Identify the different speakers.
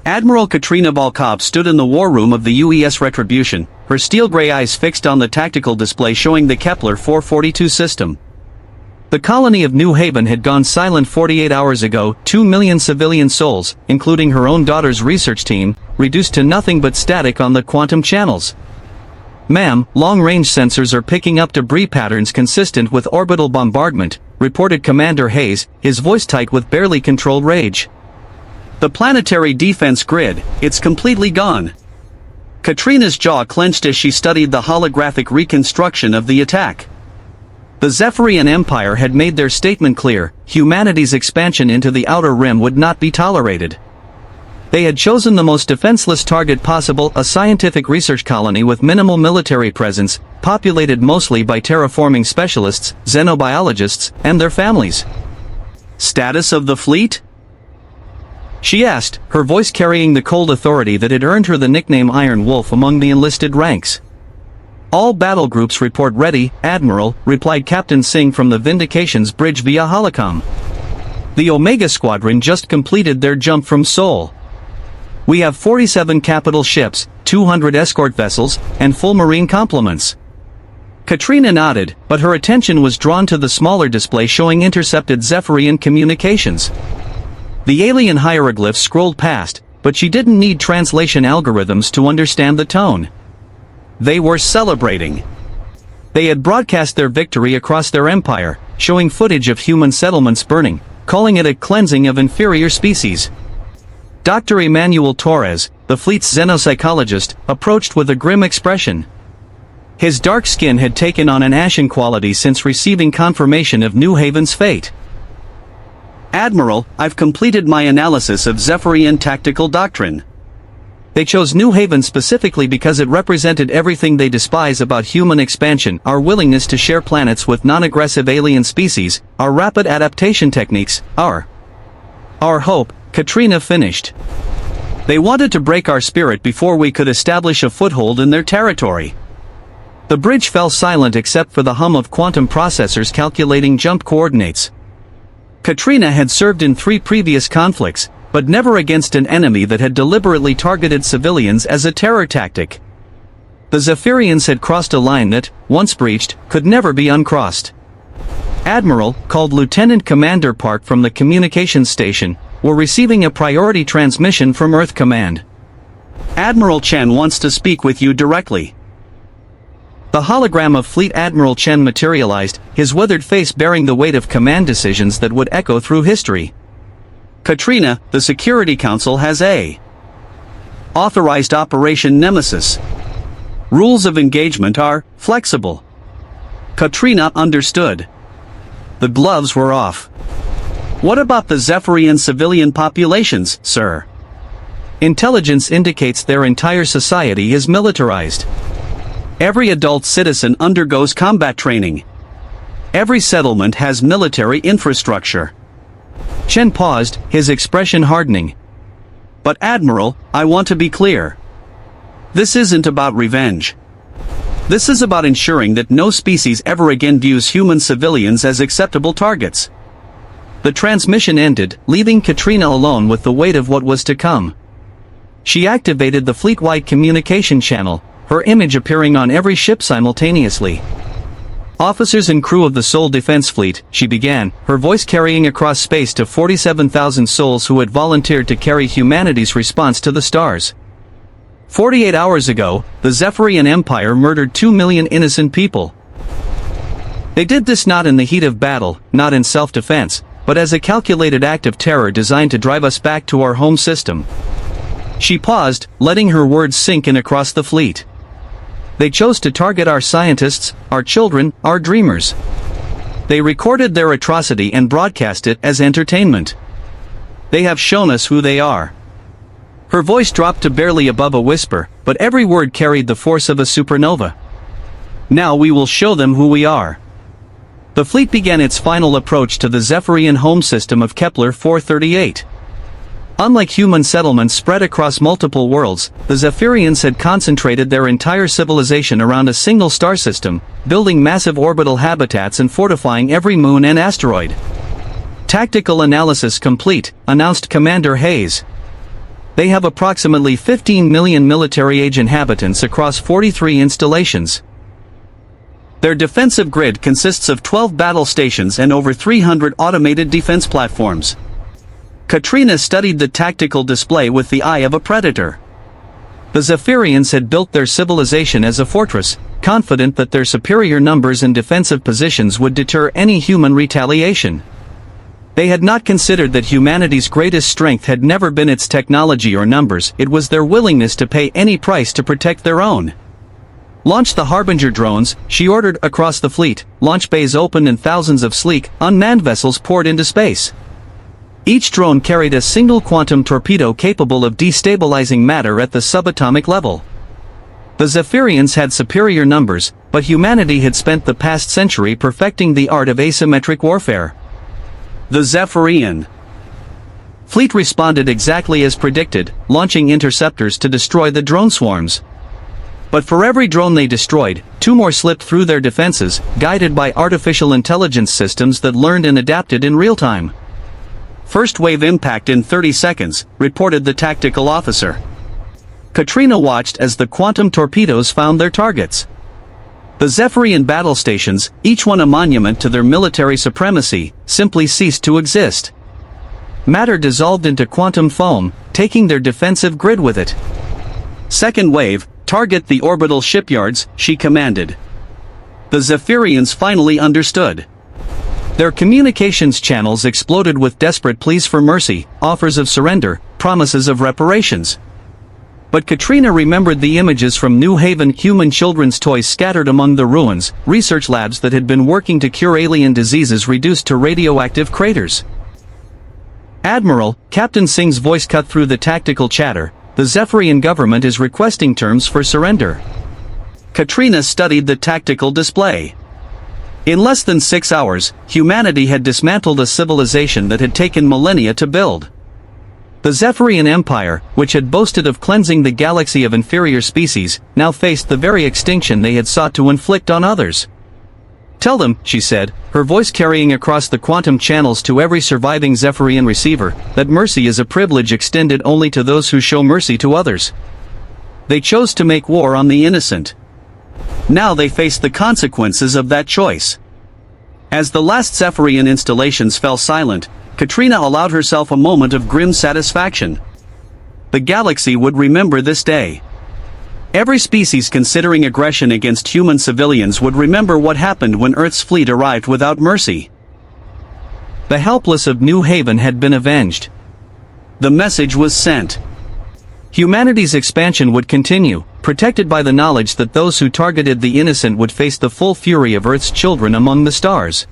Speaker 1: Admiral Katrina Volkov stood in the war room of the UES Retribution, her steel-gray eyes fixed on the tactical display showing the Kepler 442 system. The colony of New Haven had gone silent 48 hours ago. 2 million civilian souls, including her own daughter's research team, reduced to nothing but static on the quantum channels. "Ma'am, long-range sensors are picking up debris patterns consistent with orbital bombardment," reported Commander Hayes, his voice tight with barely controlled rage. "The planetary defense grid, it's completely gone." Katrina's jaw clenched as she studied the holographic reconstruction of the attack. The Zephyrian Empire had made their statement clear: humanity's expansion into the Outer Rim would not be tolerated. They had chosen the most defenseless target possible, a scientific research colony with minimal military presence, populated mostly by terraforming specialists, xenobiologists, and their families. "Status of the fleet?" she asked, her voice carrying the cold authority that had earned her the nickname Iron Wolf among the enlisted ranks. "All battle groups report ready, Admiral," replied Captain Singh from the Vindication's bridge via holocom. "The Omega Squadron just completed their jump from Seoul. We have 47 capital ships, 200 escort vessels, and full marine complements." Katrina nodded, but her attention was drawn to the smaller display showing intercepted Zephyrian communications. The alien hieroglyphs scrolled past, but she didn't need translation algorithms to understand the tone. They were celebrating. They had broadcast their victory across their empire, showing footage of human settlements burning, calling it a cleansing of inferior species. Dr. Emmanuel Torres, the fleet's xenopsychologist, approached with a grim expression. His dark skin had taken on an ashen quality since receiving confirmation of New Haven's fate. "Admiral, I've completed my analysis of Zephyrian tactical doctrine. They chose New Haven specifically because it represented everything they despise about human expansion: our willingness to share planets with non-aggressive alien species, our rapid adaptation techniques, our hope," Katrina finished. "They wanted to break our spirit before we could establish a foothold in their territory." The bridge fell silent except for the hum of quantum processors calculating jump coordinates. Katrina had served in 3 previous conflicts, but never against an enemy that had deliberately targeted civilians as a terror tactic. The Zephyrians had crossed a line that, once breached, could never be uncrossed. "Admiral," called Lieutenant Commander Park from the communications station, "we're receiving a priority transmission from Earth Command. Admiral Chen wants to speak with you directly." The hologram of Fleet Admiral Chen materialized, his withered face bearing the weight of command decisions that would echo through history. "Katrina, the Security Council has authorized Operation Nemesis. Rules of engagement are flexible." Katrina understood. The gloves were off. "What about the Zephyrian civilian populations, sir?" "Intelligence indicates their entire society is militarized. Every adult citizen undergoes combat training. Every settlement has military infrastructure." Chen paused, his expression hardening. "But Admiral, I want to be clear. This isn't about revenge. This is about ensuring that no species ever again views human civilians as acceptable targets." The transmission ended, leaving Katrina alone with the weight of what was to come. She activated the fleet-wide communication channel, her image appearing on every ship simultaneously. "Officers and crew of the Seoul Defense Fleet," she began, her voice carrying across space to 47,000 souls who had volunteered to carry humanity's response to the stars. 48 hours ago, the Zephyrian Empire murdered 2 million innocent people. They did this not in the heat of battle, not in self-defense, but as a calculated act of terror designed to drive us back to our home system. She paused, letting her words sink in across the fleet. They chose to target our scientists, our children, our dreamers. They recorded their atrocity and broadcast it as entertainment. They have shown us who they are. Her voice dropped to barely above a whisper, but every word carried the force of a supernova. Now we will show them who we are. The fleet began its final approach to the Zephyrian home system of Kepler 438. Unlike human settlements spread across multiple worlds, the Zephyrians had concentrated their entire civilization around a single star system, building massive orbital habitats and fortifying every moon and asteroid. "Tactical analysis complete," announced Commander Hayes. They have approximately 15 million military-age inhabitants across 43 installations. Their defensive grid consists of 12 battle stations and over 300 automated defense platforms. Katrina studied the tactical display with the eye of a predator. The Zephyrians had built their civilization as a fortress, confident that their superior numbers and defensive positions would deter any human retaliation. They had not considered that humanity's greatest strength had never been its technology or numbers, it was their willingness to pay any price to protect their own. "Launch the Harbinger drones," she ordered across the fleet. Launch bays opened and thousands of sleek, unmanned vessels poured into space. Each drone carried a single quantum torpedo capable of destabilizing matter at the subatomic level. The Zephyrians had superior numbers, but humanity had spent the past century perfecting the art of asymmetric warfare. The Zephyrian fleet responded exactly as predicted, launching interceptors to destroy the drone swarms. But for every drone they destroyed, 2 more slipped through their defenses, guided by artificial intelligence systems that learned and adapted in real time. "First wave impact in 30 seconds, reported the tactical officer. Katrina watched as the quantum torpedoes found their targets. The Zephyrian battle stations, each one a monument to their military supremacy, simply ceased to exist. Matter dissolved into quantum foam, taking their defensive grid with it. "Second wave, target the orbital shipyards," she commanded. The Zephyrians finally understood. Their communications channels exploded with desperate pleas for mercy, offers of surrender, promises of reparations. But Katrina remembered the images from New Haven, human children's toys scattered among the ruins, research labs that had been working to cure alien diseases reduced to radioactive craters. "Admiral," Captain Singh's voice cut through the tactical chatter, "the Zephyrian government is requesting terms for surrender." Katrina studied the tactical display. In less than 6 hours, humanity had dismantled a civilization that had taken millennia to build. The Zephyrian Empire, which had boasted of cleansing the galaxy of inferior species, now faced the very extinction they had sought to inflict on others. "Tell them," she said, her voice carrying across the quantum channels to every surviving Zephyrian receiver, "that mercy is a privilege extended only to those who show mercy to others. They chose to make war on the innocent. Now they face the consequences of that choice." As the last Zephyrian installations fell silent, Katrina allowed herself a moment of grim satisfaction. The galaxy would remember this day. Every species considering aggression against human civilians would remember what happened when Earth's fleet arrived without mercy. The helpless of New Haven had been avenged. The message was sent. Humanity's expansion would continue, protected by the knowledge that those who targeted the innocent would face the full fury of Earth's children among the stars.